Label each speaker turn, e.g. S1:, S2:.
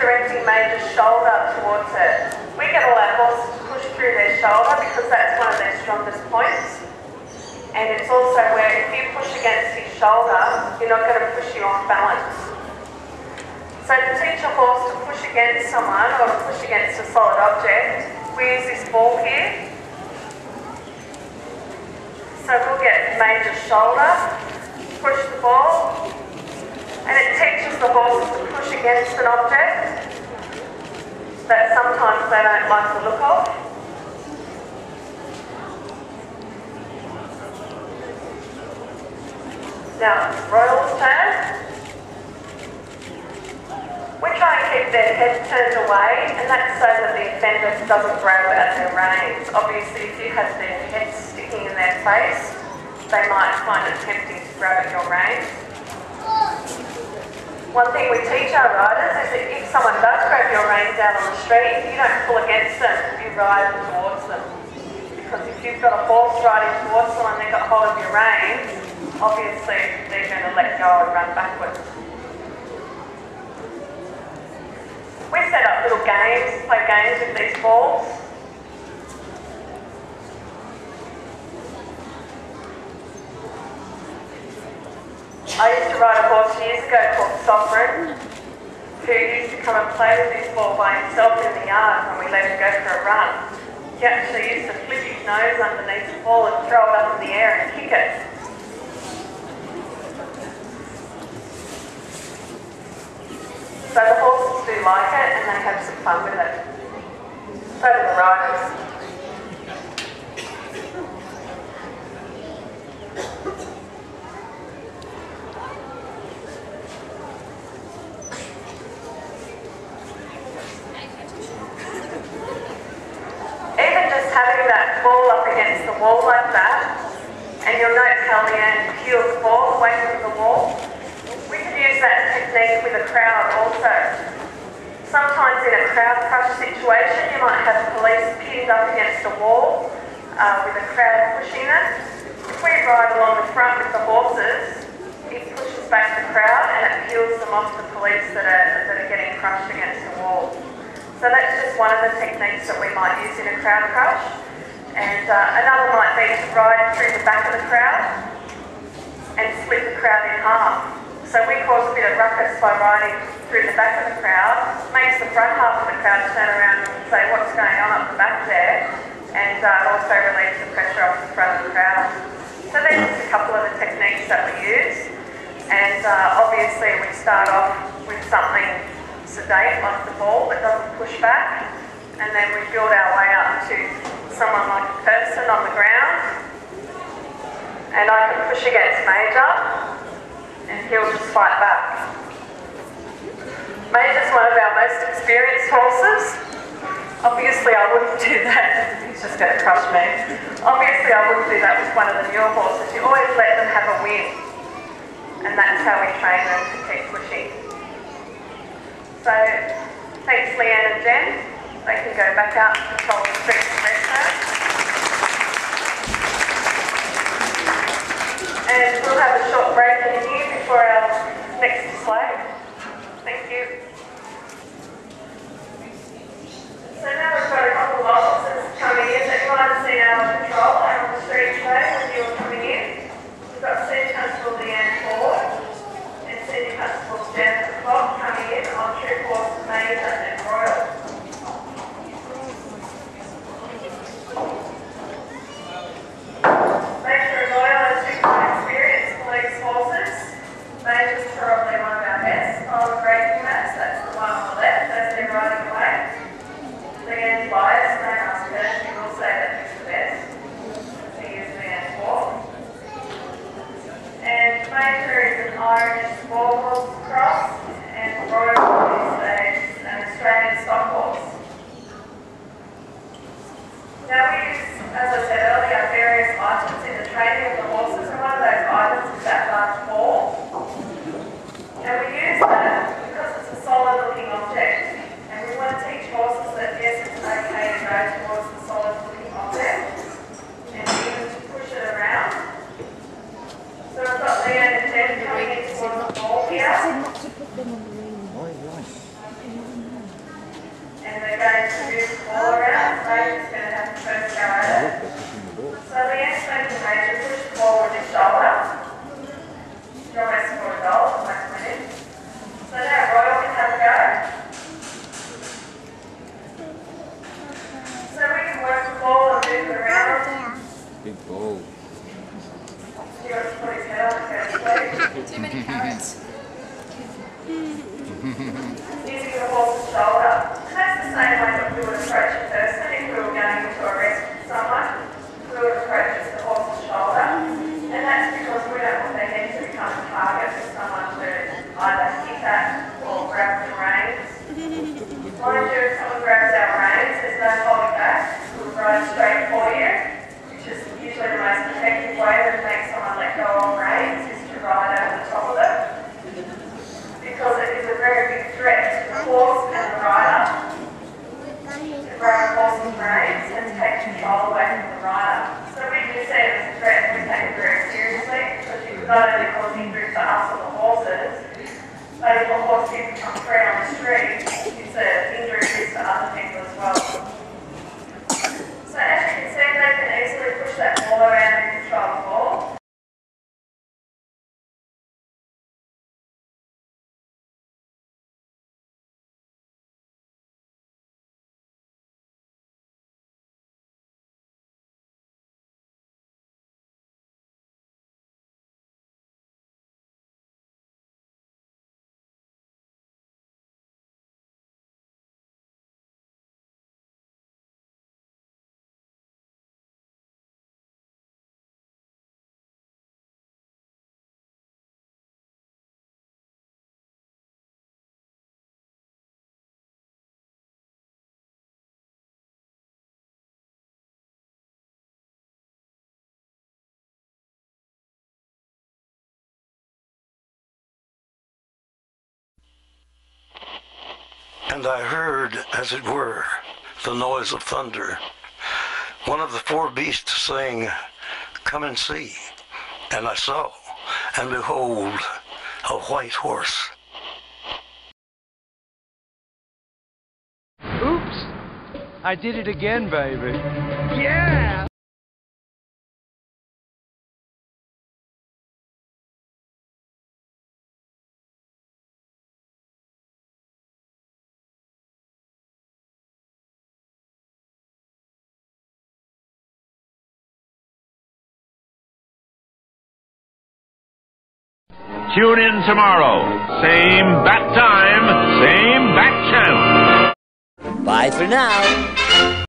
S1: directing Major's shoulder towards her. We get all our horses to push through their shoulder because that's one of their strongest points. And it's also where if you push against his shoulder, you're not going to push you off balance. So to teach a horse to push against someone or to push against a solid object, we use this ball here. So we'll get Major's shoulder, push the ball, and it teaches the horses to push against an object that sometimes they don't like the look of. Now, Royal's turn. We try and keep their head turned away, and that's so that the offender doesn't grab at their reins. Obviously, if you have their head sticking in their face, they might find it tempting to grab at your reins. One thing we teach our riders is that if someone does grab your reins out on the street, you don't pull against them, you ride towards them. Because if you've got a horse riding towards someone and they've got hold of your reins, obviously they're going to let go and run backwards. We set up little games, play games with these balls. I used to ride a horse years ago called Sovereign, who used to come and play with this ball by himself in the yard when we let him go for a run. He actually used to flip his nose underneath the ball and throw it up in the air and kick it. So the horses do like it and they have some fun with it. So do the riders. Against the wall like that, and you'll note how Leanne peels the ball away from the wall. We can use that technique with a crowd also. Sometimes in a crowd crush situation, you might have police pinned up against a wall with a crowd pushing it. If we ride along the front with the horses, it pushes back the crowd and it peels them off the police that are getting crushed against the wall. So that's just one of the techniques that we might use in a crowd crush. And another might be to ride through the back of the crowd and split the crowd in half. So we cause a bit of ruckus by riding through the back of the crowd, makes the front half of the crowd turn around and say what's going on up the back there, and also relieves the pressure off the front of the crowd. So there's just a couple of the techniques that we use, and obviously we start off with something sedate like the ball that doesn't push back, and then we build our way up to someone like a person on the ground, and I can push against Major and he'll just fight back. Major's one of our most experienced horses. Obviously I wouldn't do that, he's just going to crush me. Obviously I wouldn't do that with one of the newer horses. You always let them have a win, and that's how we train them to keep pushing. So thanks Leanne and Jen. They can go back out and control the streets and restaurants. And we'll have a short break in here before our next display. Thank you. So now we've got a couple of officers coming in that might have seen our patrol out on the street today when you were coming in. We've got Senior Constable Leanne Ford and Senior Constable Jennifer Klopp coming in on Troop Horses Major and Royal. Major's probably one of our best. Olive Grey Mass, that's the one on the left, as they're riding away. Leanne's bias, no ask her, she will say that he's the best. She is Leanne's Ford. And Major is an Irish Warhorse cross, and Royal is an Australian stock horse. Now we use, as I said earlier, various items in the training of the horses, and one of those items is that large ball. And we use that because it's a solid looking object, and we want to teach horses that yes, it's okay to go towards the solid looking object and even to push it around. So I've got Leanne and Jen coming in towards the ball here. move the ball around, so you're just going to have to first go at it. So the expert major push the ball with his shoulder. You almost scored a goal, almost went in. So now Royal can have a go. So we can work the ball and move it around.
S2: Big ball.
S1: You got to put his head on and go
S3: Too many carrots.
S1: using the horse's shoulder. And that's the same way that we would approach a person if we were going into a rescue someone. We would approach just the horse's shoulder. And that's because we don't want their head to become a target for someone to either hit at or grab the reins. Mind you, if someone grabs our reins, there's no holding back. We'll ride straight for you, which is usually the most effective way to make someone let go of reins, is to ride over the top of it. Because it is a very big threat to the horse and the rider to grab the horse's reins and take control away from the rider. So we do see it as a threat, we take it very seriously, because you could not only cause injury to us or the horses, but if a horse did become free on the street, it's an injury risk to other people as well. So as you can see, they can easily push that ball around and control the ball.
S4: And I heard, as it were, the noise of thunder. One of the four beasts saying, "Come and see." And I saw, and behold, a white horse.
S5: Oops! I did it again, baby. Yeah!
S6: Tune in tomorrow. Same bat time, same bat channel.
S7: Bye for now.